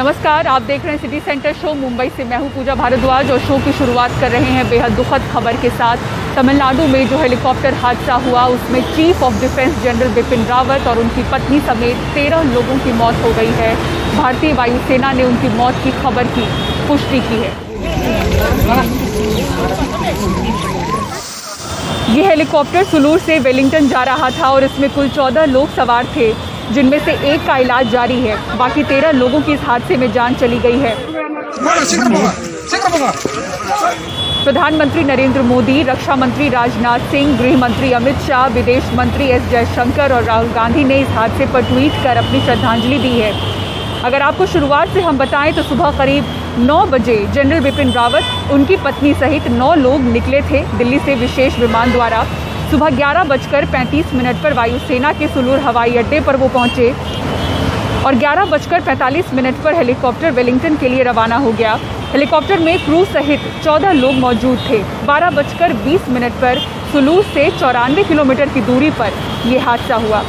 नमस्कार, आप देख रहे हैं सिटी सेंटर शो। मुंबई से मैं हूं पूजा भारद्वाज और शो की शुरुआत कर रहे हैं बेहद दुखद खबर के साथ। तमिलनाडु में जो हेलीकॉप्टर हादसा हुआ उसमें chief of defence general Bipin Rawat और उनकी पत्नी समेत 13 लोगों की मौत हो गई है। भारतीय वायुसेना ने उनकी मौत की खबर की पुष्टि की है। ये हेलीकॉप्टर सुलूर से वेलिंगटन जा रहा था और इसमें कुल 14 लोग सवार थे, जिनमें से एक का इलाज जारी है। बाकी 13 लोगों की इस हादसे में जान चली गई है। प्रधानमंत्री नरेंद्र मोदी, रक्षा मंत्री राजनाथ सिंह, गृह मंत्री अमित शाह, विदेश मंत्री एस जयशंकर और राहुल गांधी ने इस हादसे पर ट्वीट कर अपनी श्रद्धांजलि दी है। अगर आपको शुरुआत से हम बताएं तो सुबह करीब 9 बजे जनरल बिपिन रावत, उनकी पत्नी सहित 9 लोग निकले थे दिल्ली से विशेष विमान द्वारा। सुबह 11:35 पर वायुसेना के सुलूर हवाई अड्डे पर वो पहुंचे और 11:45 पर हेलीकॉप्टर वेलिंगटन के लिए रवाना हो गया। हेलीकॉप्टर में क्रू सहित 14 लोग मौजूद थे। 12:20 पर सुलूर से 94 किलोमीटर की दूरी पर यह हादसा हुआ।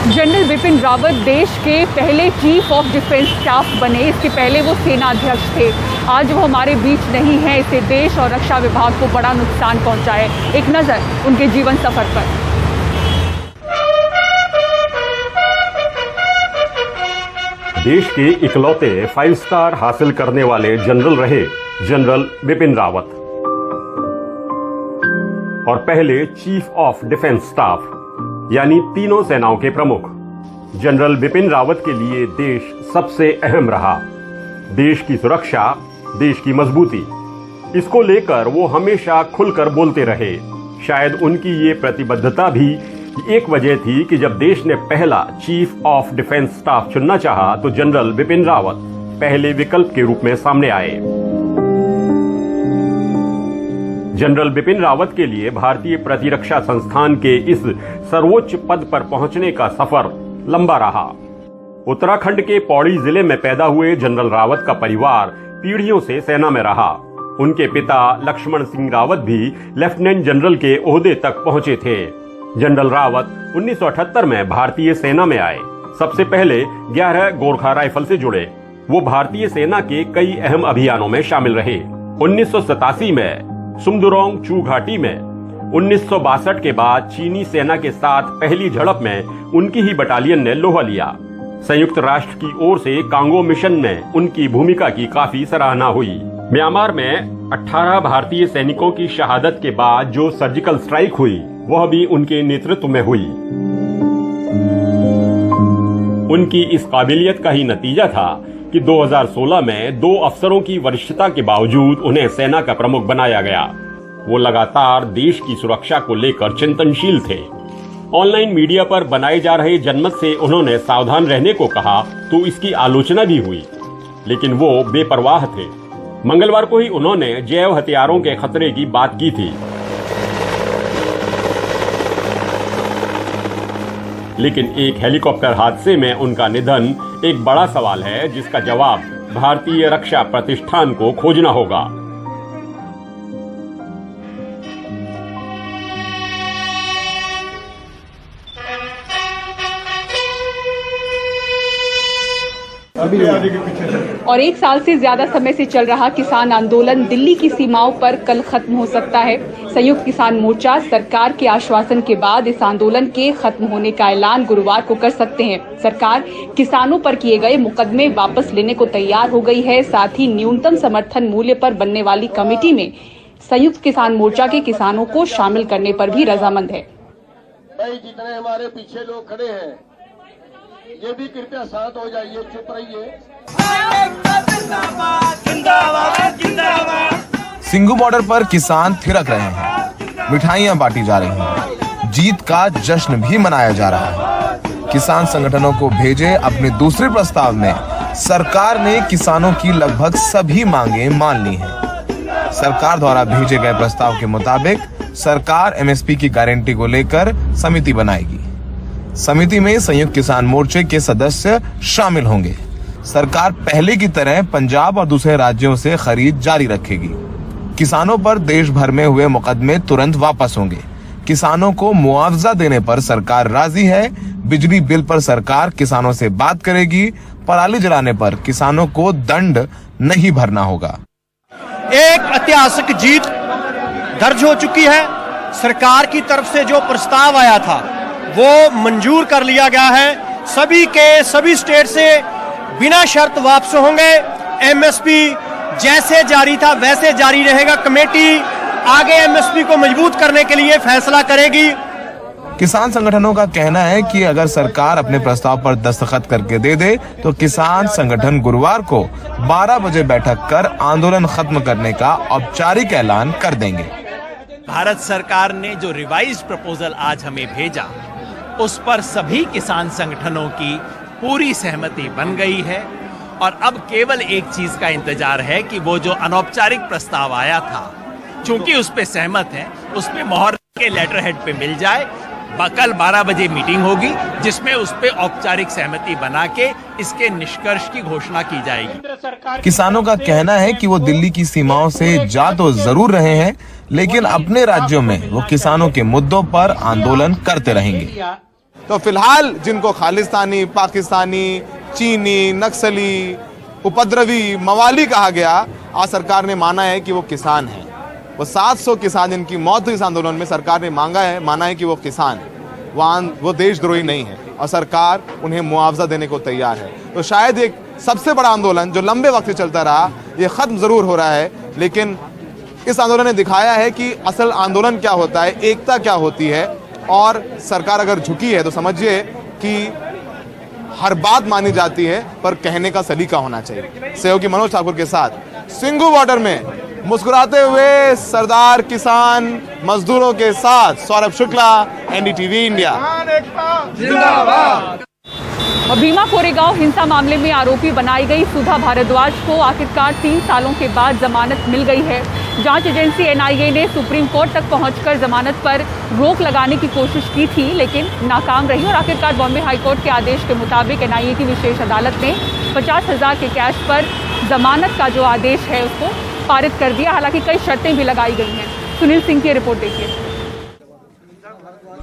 जनरल बिपिन रावत देश के पहले चीफ ऑफ डिफेंस स्टाफ बने। इसके पहले वो सेना अध्यक्ष थे। आज वो हमारे बीच नहीं है। इससे देश और रक्षा विभाग को बड़ा नुकसान पहुंचा है। एक नज़र उनके जीवन सफर पर। देश के इकलौते 5 स्टार हासिल करने वाले जनरल रहे जनरल बिपिन रावत और पहले चीफ ऑफ डिफेंस स्टाफ यानी तीनों सेनाओं के प्रमुख। जनरल बिपिन रावत के लिए देश सबसे अहम रहा। देश की सुरक्षा, देश की मजबूती, इसको लेकर वो हमेशा खुलकर बोलते रहे। शायद उनकी ये प्रतिबद्धता भी एक वजह थी कि जब देश ने पहला चीफ ऑफ डिफेंस स्टाफ चुनना चाहा तो जनरल बिपिन रावत पहले विकल्प के रूप में सामने आए। जनरल बिपिन रावत के लिए भारतीय प्रतिरक्षा संस्थान के इस सर्वोच्च पद पर पहुंचने का सफर लंबा रहा। उत्तराखंड के पौड़ी जिले में पैदा हुए जनरल रावत का परिवार पीढ़ियों से सेना में रहा। उनके पिता लक्ष्मण सिंह रावत भी लेफ्टिनेंट जनरल के ओहदे तक पहुंचे थे। जनरल रावत 1978 में भारतीय सेना में आए। सबसे पहले 11 गोरखा राइफल से जुड़े। वो भारतीय सेना के कई अहम अभियानों में शामिल रहे। 1987 में सुमदुरोंग चू घाटी में, 1962 के बाद चीनी सेना के साथ पहली झड़प में उनकी ही बटालियन ने लोहा लिया। संयुक्त राष्ट्र की ओर से कांगो मिशन में उनकी भूमिका की काफी सराहना हुई। म्यांमार में 18 भारतीय सैनिकों की शहादत के बाद जो सर्जिकल स्ट्राइक हुई वह भी उनके नेतृत्व में हुई। उनकी इस काबिलियत का ही नतीजा था कि 2016 में 2 अफसरों की वरिष्ठता के बावजूद उन्हें सेना का प्रमुख बनाया गया। वो लगातार देश की सुरक्षा को लेकर चिंतनशील थे। ऑनलाइन मीडिया पर बनाए जा रहे जनमत से उन्होंने सावधान रहने को कहा तो इसकी आलोचना भी हुई, लेकिन वो बेपरवाह थे। मंगलवार को ही उन्होंने जैव हथियारों के खतरे की बात की थी, लेकिन एक हेलीकॉप्टर हादसे में उनका निधन एक बड़ा सवाल है जिसका जवाब भारतीय रक्षा प्रतिष्ठान को खोजना होगा। और 1 साल से ज्यादा समय से चल रहा किसान आंदोलन दिल्ली की सीमाओं पर कल खत्म हो सकता है। संयुक्त किसान मोर्चा सरकार के आश्वासन के बाद इस आंदोलन के खत्म होने का ऐलान गुरुवार को कर सकते हैं। सरकार किसानों पर किए गए मुकदमे वापस लेने को तैयार हो गई है। साथ ही न्यूनतम समर्थन मूल्य पर बनने वाली कमेटी में संयुक्त किसान मोर्चा के किसानों को शामिल करने पर भी रजामंद है। जितने हमारे पीछे लोग खड़े हैं ये भी कृपया शांत हो जाइए, चुप रहिए। सिंघू बॉर्डर पर किसान थिरक रहे हैं, मिठाइयां बांटी जा रही हैं, जीत का जश्न भी मनाया जा रहा है। किसान संगठनों को भेजे अपने दूसरे प्रस्ताव में सरकार ने किसानों की लगभग सभी मांगे मान ली हैं। सरकार द्वारा भेजे गए प्रस्ताव के मुताबिक सरकार एमएसपी की गारंटी को लेकर समिति बनाएगी। समिति में संयुक्त किसान मोर्चे के सदस्य शामिल होंगे। सरकार पहले की तरह पंजाब और दूसरे राज्यों से खरीद जारी रखेगी। किसानों पर देश भर में हुए मुकदमे तुरंत वापस होंगे। किसानों को मुआवजा देने पर सरकार राजी है। बिजली बिल पर सरकार किसानों से बात करेगी। पराली जलाने पर किसानों को दंड नहीं भरना होगा। एक ऐतिहासिक जीत दर्ज हो चुकी है। सरकार की तरफ से जो प्रस्ताव आया था वो मंजूर कर लिया गया है। सभी स्टेट से बिना शर्त वापस होंगे। एमएसपी जैसे जारी था वैसे जारी रहेगा। कमेटी आगे एमएसपी को मजबूत करने के लिए फैसला करेगी। किसान संगठनों का कहना है कि अगर सरकार अपने प्रस्ताव पर दस्तखत करके दे दे तो किसान संगठन गुरुवार को 12 बजे बैठक कर आंदोलन खत्म करने का औपचारिक ऐलान कर देंगे। भारत सरकार ने जो रिवाइज्ड प्रपोजल आज हमें भेजा उस पर सभी किसान संगठनों की पूरी सहमति बन गई है और अब केवल एक चीज का इंतजार है कि वो जो अनौपचारिक प्रस्ताव आया था, चूंकि उस पे सहमत है, उस पे मोहर के लेटर हेड पे मिल जाए। कल 12 बजे मीटिंग होगी जिसमें उस पे औपचारिक सहमति बना के इसके निष्कर्ष की घोषणा की जाएगी। किसानों का कहना है कि वो दिल्ली की सीमाओं से जा तो जरूर रहे हैं, लेकिन अपने राज्यों में वो किसानों के मुद्दों पर आंदोलन करते रहेंगे। तो फिलहाल जिनको खालिस्तानी, पाकिस्तानी, चीनी, नक्सली, उपद्रवी, मवाली कहा गया, आज सरकार ने माना है कि वो किसान है। वो 700 किसान जिनकी मौत हुई इस आंदोलन में, सरकार ने माना है कि वो किसान, वो देशद्रोही नहीं है और सरकार उन्हें मुआवजा देने को तैयार है। तो शायद एक सबसे बड़ा आंदोलन जो लंबे वक्त से चलता रहा, ये खत्म जरूर हो रहा है, लेकिन इस आंदोलन ने दिखाया है कि असल आंदोलन क्या होता है, एकता क्या होती है। और सरकार अगर झुकी है तो समझिए कि हर बात मानी जाती है, पर कहने का सलीका होना चाहिए। सहयोगी मनोज ठाकुर के साथ सिंघू बॉर्डर में मुस्कुराते हुए सरदार किसान मजदूरों के साथ सौरभ शुक्ला, एनडीटीवी इंडिया। और भीमा कोरेगांव हिंसा मामले में आरोपी बनाई गई सुधा भारद्वाज को आखिरकार 3 सालों के बाद जमानत मिल गई है। जांच एजेंसी एनआईए ने सुप्रीम कोर्ट तक पहुंचकर जमानत पर रोक लगाने की कोशिश की थी, लेकिन नाकाम रही और आखिरकार बॉम्बे हाईकोर्ट के आदेश के मुताबिक एनआईए की विशेष अदालत ने 50,000 के कैश पर जमानत का जो आदेश है उसको पारित कर दिया। हालांकि कई शर्तें भी लगाई गई हैं। सुनील सिंह की रिपोर्ट देखिए।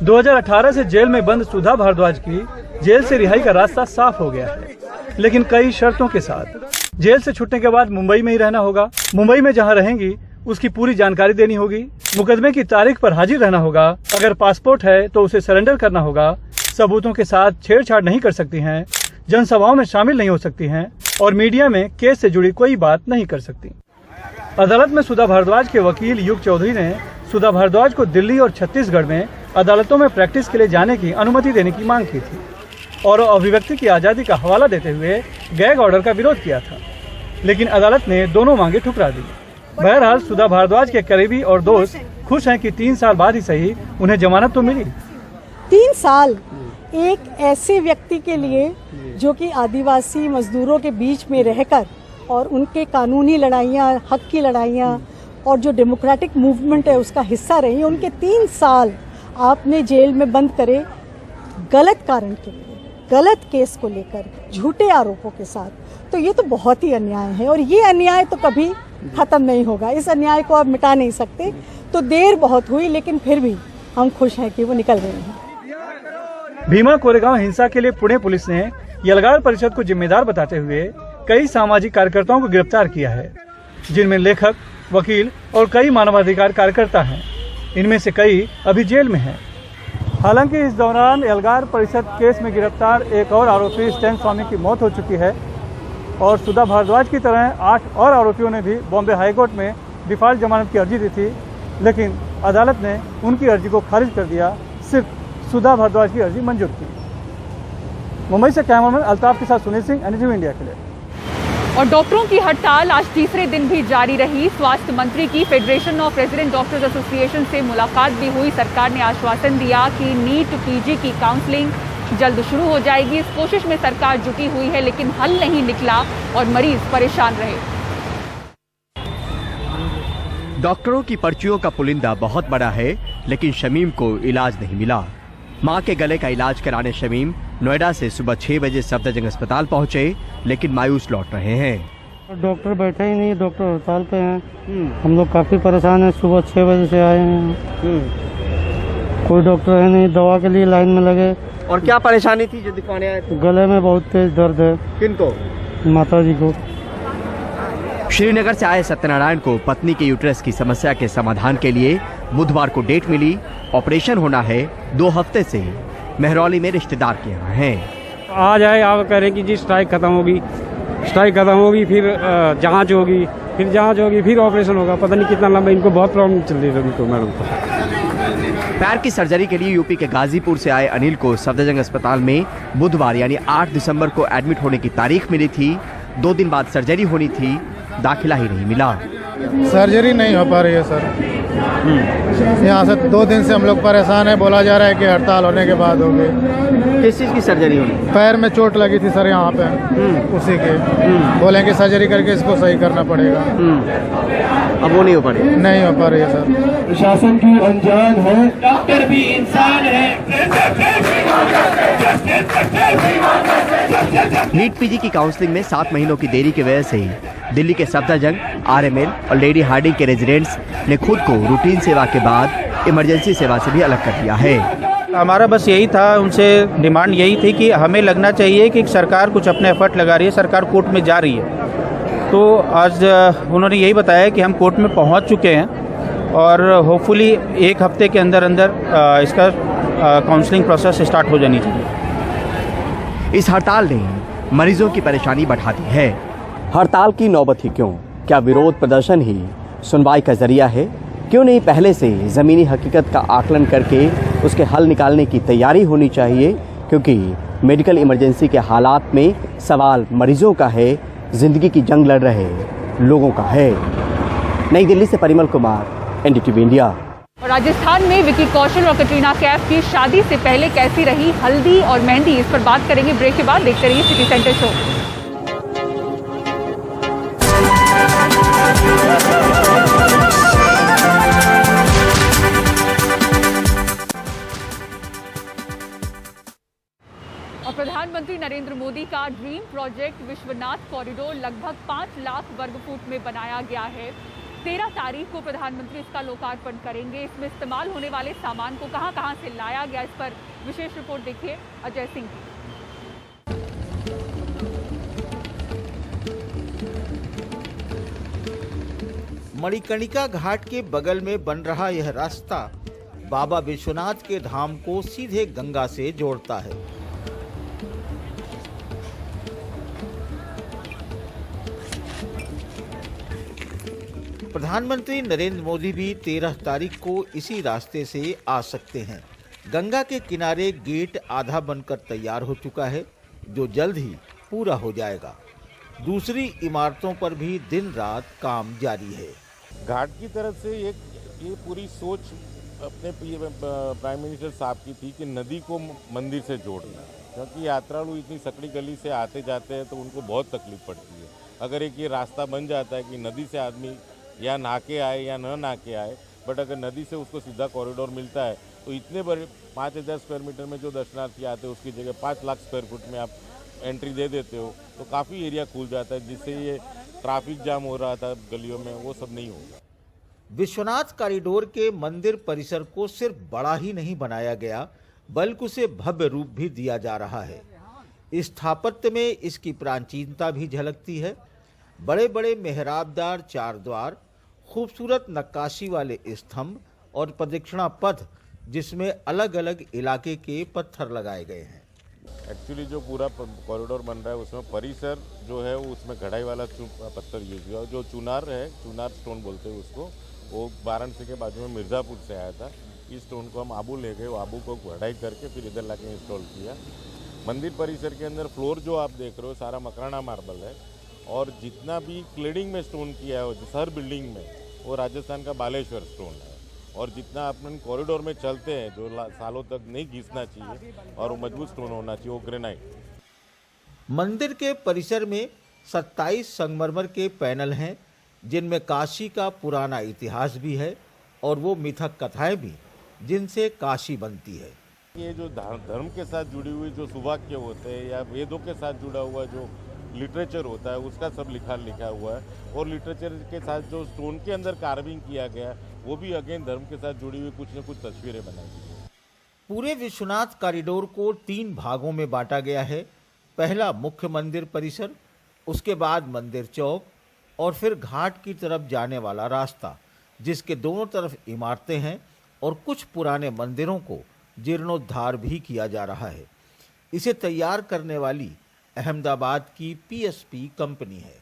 2018 से जेल में बंद सुधा भारद्वाज की जेल से रिहाई का रास्ता साफ हो गया है, लेकिन कई शर्तों के साथ। जेल से छूटने के बाद मुंबई में ही रहना होगा। मुंबई में जहां रहेंगी उसकी पूरी जानकारी देनी होगी। मुकदमे की तारीख पर हाजिर रहना होगा। अगर पासपोर्ट है तो उसे सरेंडर करना होगा। सबूतों के साथ छेड़छाड़ नहीं कर सकती हैं, जनसभाओं में शामिल नहीं हो सकती हैं और मीडिया में केस से जुड़ी कोई बात नहीं कर सकती। अदालत में सुधा भारद्वाज के वकील युग चौधरी ने सुधा भारद्वाज को दिल्ली और छत्तीसगढ़ में अदालतों में प्रैक्टिस के लिए जाने की अनुमति देने की मांग की थी और अभिव्यक्ति की आज़ादी का हवाला देते हुए गैग ऑर्डर का विरोध किया था, लेकिन अदालत ने दोनों मांगे ठुकरा दी। बहरहाल सुधा भारद्वाज के करीबी और दोस्त खुश हैं कि 3 साल बाद ही सही उन्हें जमानत तो मिली। 3 साल एक ऐसे व्यक्ति के लिए जो कि आदिवासी मजदूरों के बीच में रहकर और उनके कानूनी लड़ाइयाँ, हक की लड़ाइयाँ और जो डेमोक्रेटिक मूवमेंट है उसका हिस्सा रही, उनके 3 साल आपने जेल में बंद करे गलत कारण के लिए, गलत केस को लेकर, झूठे आरोपों के साथ। तो ये तो बहुत ही अन्याय है और ये अन्याय तो कभी खत्म नहीं होगा। इस अन्याय को आप मिटा नहीं सकते। तो देर बहुत हुई, लेकिन फिर भी हम खुश हैं कि वो निकल गए हैं। भीमा कोरेगांव हिंसा के लिए पुणे पुलिस ने यलगार परिषद को जिम्मेदार बताते हुए कई सामाजिक कार्यकर्ताओं को गिरफ्तार किया है, जिनमें लेखक, वकील और कई मानवाधिकार कार्यकर्ता हैं। इनमें से कई अभी जेल में हैं। हालांकि इस दौरान यलगार परिषद केस में गिरफ्तार एक और आरोपी स्टैन स्वामी की मौत हो चुकी है और सुधा भारद्वाज की तरह 8 और आरोपियों ने भी बॉम्बे हाईकोर्ट में डिफॉल्ट जमानत की अर्जी दी थी, लेकिन अदालत ने उनकी अर्जी को खारिज कर दिया। सिर्फ सुधा भारद्वाज की अर्जी मंजूर की। मुंबई से कैमरामैन अल्ताफ के साथ सुनील सिंह, एनडीटीवी इंडिया के लिए। और डॉक्टरों की हड़ताल आज तीसरे दिन भी जारी रही। स्वास्थ्य मंत्री की federation of resident doctors association से मुलाकात भी हुई। सरकार ने आश्वासन दिया कि नीट पीजी की काउंसलिंग जल्द शुरू हो जाएगी। इस कोशिश में सरकार जुटी हुई है, लेकिन हल नहीं निकला और मरीज परेशान रहे। डॉक्टरों की पर्चियों का पुलिंदा बहुत बड़ा है, लेकिन शमीम को इलाज नहीं मिला। मां के गले का इलाज कराने शमीम नोएडा से सुबह 6 बजे सफदरजंग अस्पताल पहुंचे, लेकिन मायूस लौट रहे हैं। डॉक्टर बैठे ही नहीं, डॉक्टर हड़ताल पे हैं। हम लोग काफी परेशान हैं। सुबह 6 बजे से आए हैं। कोई डॉक्टर है नहीं, दवा के लिए लाइन में लगे। और क्या परेशानी थी जो दिखाने आए थे? गले में बहुत तेज दर्द है। किनको? माता जी को। श्रीनगर से आए सत्यनारायण को पत्नी के यूट्रस की समस्या के समाधान के लिए बुधवार को डेट मिली। ऑपरेशन होना है 2 हफ्ते से। मेहरौली में रिश्तेदार के यहाँ है। आज आए, आप कह रहे कि जी स्ट्राइक खत्म होगी, फिर जांच होगी, फिर ऑपरेशन होगा। पता नहीं कितना लंबा, इनको बहुत प्रॉब्लम चल रही है इनको मैडम को। पैर की सर्जरी के लिए यूपी के गाजीपुर से आए अनिल को सफदरजंग अस्पताल में बुधवार यानी 8 दिसंबर को एडमिट होने की तारीख मिली थी। 2 दिन बाद सर्जरी होनी थी, दाखिला ही नहीं मिला। सर्जरी नहीं हो पा रही है सर। यहाँ से 2 दिन से हम लोग परेशान है। बोला जा रहा है कि हड़ताल होने के बाद होगी। किस चीज़ की सर्जरी होनी? पैर में चोट लगी थी सर यहाँ पे, उसी के। बोलेंगे सर्जरी करके इसको सही करना पड़ेगा। अब वो नहीं हो पा रही? नहीं हो पा रही है सर। प्रशासन की अनजान है, डॉक्टर भी इंसान है। नीट पीजी की काउंसलिंग में 7 महीनों की देरी की वजह से दिल्ली के सफदरजंग, आरएमएल और लेडी हार्डिंग के रेजिडेंट्स ने खुद को रूटीन सेवा के बाद इमरजेंसी सेवा से भी अलग कर दिया है। हमारा बस यही था, उनसे डिमांड यही थी कि हमें लगना चाहिए कि सरकार कुछ अपने एफर्ट लगा रही है, सरकार कोर्ट में जा रही है। तो आज उन्होंने यही बताया कि हम कोर्ट में पहुंच चुके हैं और होपफुली 1 हफ्ते के अंदर इसका काउंसलिंग प्रोसेस स्टार्ट हो जानी चाहिए। इस हड़ताल ने मरीजों की परेशानी बढ़ा दी है। हड़ताल की नौबत ही क्यों? क्या विरोध प्रदर्शन ही सुनवाई का जरिया है? क्यों नहीं पहले से ज़मीनी हकीकत का आकलन करके उसके हल निकालने की तैयारी होनी चाहिए? क्योंकि मेडिकल इमरजेंसी के हालात में सवाल मरीजों का है, जिंदगी की जंग लड़ रहे लोगों का है। नई दिल्ली से परिमल कुमार, एनडीटीवी इंडिया। और राजस्थान में विकी कौशल और कटरीना कैफ की शादी से पहले कैसी रही हल्दी और मेहंदी, इस पर बात करेंगे ब्रेक के बाद। देखते रहिए सिटी सेंटर शो। और प्रधानमंत्री नरेंद्र मोदी का ड्रीम प्रोजेक्ट विश्वनाथ कॉरिडोर लगभग 5 लाख वर्ग फुट में बनाया गया है। 13 तारीख को प्रधानमंत्री इसका लोकार्पण करेंगे। इसमें इस्तेमाल होने वाले सामान को कहां-कहां से लाया गया, इस पर विशेष रिपोर्ट देखिए अजय सिंह की। मणिकर्णिका घाट के बगल में बन रहा यह रास्ता बाबा विश्वनाथ के धाम को सीधे गंगा से जोड़ता है। प्रधानमंत्री नरेंद्र मोदी भी 13 तारीख को इसी रास्ते से आ सकते हैं। गंगा के किनारे गेट आधा बनकर तैयार हो चुका है, जो जल्द ही पूरा हो जाएगा। दूसरी इमारतों पर भी दिन रात काम जारी है। घाट की तरफ से ये पूरी सोच अपने प्राइम मिनिस्टर साहब की थी कि नदी को मंदिर से जोड़ना, क्योंकि यात्रालु इतनी सकड़ी गली से आते जाते हैं तो उनको बहुत तकलीफ पड़ती है। अगर एक ये रास्ता बन जाता है कि नदी से आदमी या नहा के आए या न नहा के आए, बट अगर नदी से उसको सीधा कॉरिडोर मिलता है तो इतने बड़े 5000 स्क्वायर मीटर में जो दर्शनार्थी आते हैं उसकी जगह 5 लाख स्क्वायर फुट में आप एंट्री दे देते हो तो काफ़ी एरिया खुल जाता है, जिससे ये ट्रैफिक जाम हो रहा था गलियों में, वो सब नहीं होगा। विश्वनाथ कॉरिडोर के मंदिर परिसर को सिर्फ बड़ा ही नहीं बनाया गया, बल्कि उसे भव्य रूप भी दिया जा रहा है। स्थापत्य में इसकी प्राचीनता भी झलकती है। बड़े बड़े मेहराबदार 4 द्वार, खूबसूरत नक्काशी वाले स्तंभ और प्रदक्षिणा पथ, जिसमें अलग अलग इलाके के पत्थर लगाए गए हैं। एक्चुअली जो पूरा कॉरिडोर बन रहा है उसमें परिसर जो है उसमें कढ़ाई वाला पत्थर यूज हुआ, जो चुनार है, चुनार स्टोन बोलते हैं उसको, वो वाराणसी के बाजू में मिर्ज़ापुर से आया था। इस स्टोन को हम आबू ले गए, वो आबू को कढ़ाई करके फिर इधर लाके इंस्टॉल किया। मंदिर परिसर के अंदर फ्लोर जो आप देख रहे हो सारा मकराना मार्बल है, और जितना भी क्लेडिंग में स्टोन किया है जिस हर बिल्डिंग में, वो राजस्थान का बालेश्वर स्टोन है। और जितना अपन कॉरिडोर में चलते हैं जो सालों तक नहीं घिसना चाहिए और वो मजबूत स्टोन होना चाहिए, वो ग्रेनाइट। मंदिर के परिसर में 27 संगमरमर के पैनल हैं, जिनमें काशी का पुराना इतिहास भी है और वो मिथक कथाएं भी, जिनसे काशी बनती है। ये जो धर्म के साथ जुड़ी हुई जो सुवाक्य होते हैं या वेदों के साथ जुड़ा हुआ जो लिटरेचर होता है उसका सब लिखा हुआ है, और लिटरेचर के साथ जो स्टोन के अंदर कार्विंग किया गया वो भी अगेन धर्म के साथ जुड़ी हुई कुछ न कुछ तस्वीरें बनाई गई है। पूरे विश्वनाथ कॉरिडोर को 3 भागों में बांटा गया है। पहला मुख्य मंदिर परिसर, उसके बाद मंदिर चौक और फिर घाट की तरफ जाने वाला रास्ता, जिसके दोनों तरफ इमारतें हैं और कुछ पुराने मंदिरों को जीर्णोद्धार भी किया जा रहा है। इसे तैयार करने वाली अहमदाबाद की पीएसपी कंपनी है।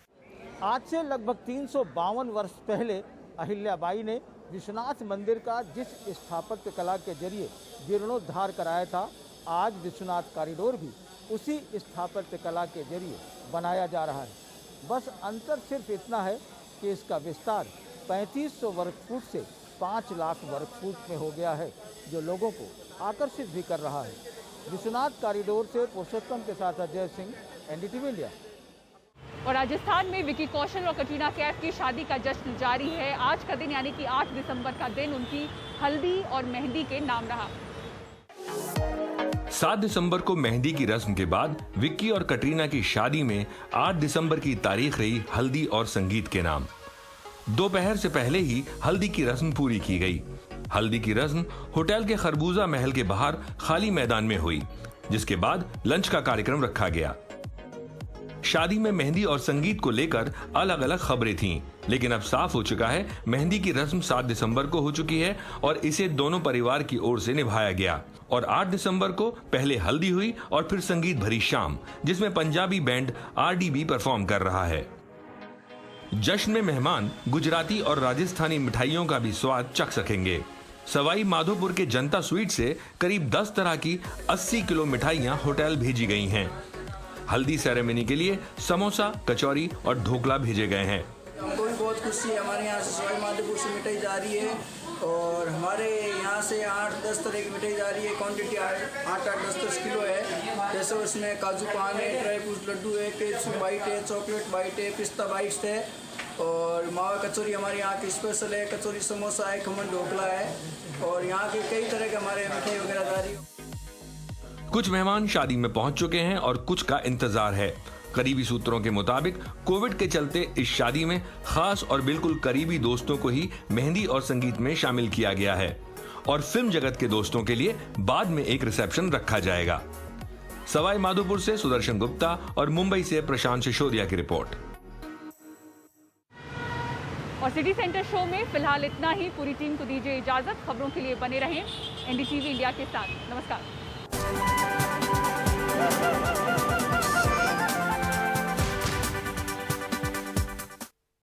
आज से लगभग 352 वर्ष पहले अहिल्याबाई ने विश्वनाथ मंदिर का जिस स्थापत्य कला के जरिए जीर्णोद्धार कराया था, आज विश्वनाथ कॉरिडोर भी उसी स्थापत्य कला के जरिए बनाया जा रहा है। बस अंतर सिर्फ इतना है कि इसका विस्तार 3500 वर्ग फुट से 5 लाख वर्ग फुट में हो गया है, जो लोगों को आकर्षित भी कर रहा है। विश्वनाथ कॉरिडोर से पुरुषोत्तम के साथ अजय सिंह, एनडीटीवी इंडिया। और राजस्थान में विकी कौशल और कटरीना कैफ की शादी का जश्न जारी है। आज का दिन यानी कि 8 दिसंबर का दिन उनकी हल्दी और मेहंदी के नाम रहा। 7 दिसंबर को मेहंदी की रस्म के बाद विक्की और कटरीना की शादी में 8 दिसंबर की तारीख रही हल्दी और संगीत के नाम। दोपहर से पहले ही हल्दी की रस्म पूरी की गई। हल्दी की रस्म होटल के खरबूजा महल के बाहर खाली मैदान में हुई, जिसके बाद लंच का कार्यक्रम रखा गया। शादी में मेहंदी और संगीत को लेकर अलग अलग खबरें थीं, लेकिन अब साफ हो चुका है मेहंदी की रस्म 7 दिसंबर को हो चुकी है और इसे दोनों परिवार की ओर से निभाया गया। और 8 दिसंबर को पहले हल्दी हुई और फिर संगीत भरी शाम, जिसमें पंजाबी बैंड आरडीबी परफॉर्म कर रहा है। जश्न में मेहमान गुजराती और राजस्थानी मिठाइयों का भी स्वाद चख सकेंगे। सवाई माधोपुर के जनता स्वीट से करीब 10 तरह की 80 किलो मिठाइयां होटल भेजी गई हैं। हल्दी सेरेमनी के लिए समोसा, कचौरी और ढोकला भेजे गए हैं। हमको भी बहुत खुशी है, हमारे यहाँ से सवाई माधोपुर से मिठाई जा रही है और हमारे यहाँ से 8-10 तरह की मिठाई जा रही है। क्वांटिटी 8-10 किलो है। जैसे उसमें काजू पान है, ड्राई फ्रूट लड्डू है, केसू बाइट है, चॉकलेट बाइट है, पिस्ता बाइट्स है और मावा कचौरी हमारे यहाँ की स्पेशल है। कचौरी समोसा है, खमन ढोकला है और यहाँ के कई तरह के हमारे मिठाई वगैरह जा रही है। कुछ मेहमान शादी में पहुंच चुके हैं और कुछ का इंतजार है। करीबी सूत्रों के मुताबिक कोविड के चलते इस शादी में खास और बिल्कुल करीबी दोस्तों को ही मेहंदी और संगीत में शामिल किया गया है और फिल्म जगत के दोस्तों के लिए बाद में एक रिसेप्शन रखा जाएगा। सवाई माधोपुर से सुदर्शन गुप्ता और मुंबई से प्रशांत सिसोदिया की रिपोर्ट। और सिटी सेंटर शो में फिलहाल इतना ही। पूरी टीम को दीजिए इजाजत। खबरों के लिए बने रहें एनडीटीवी इंडिया के साथ। नमस्कार।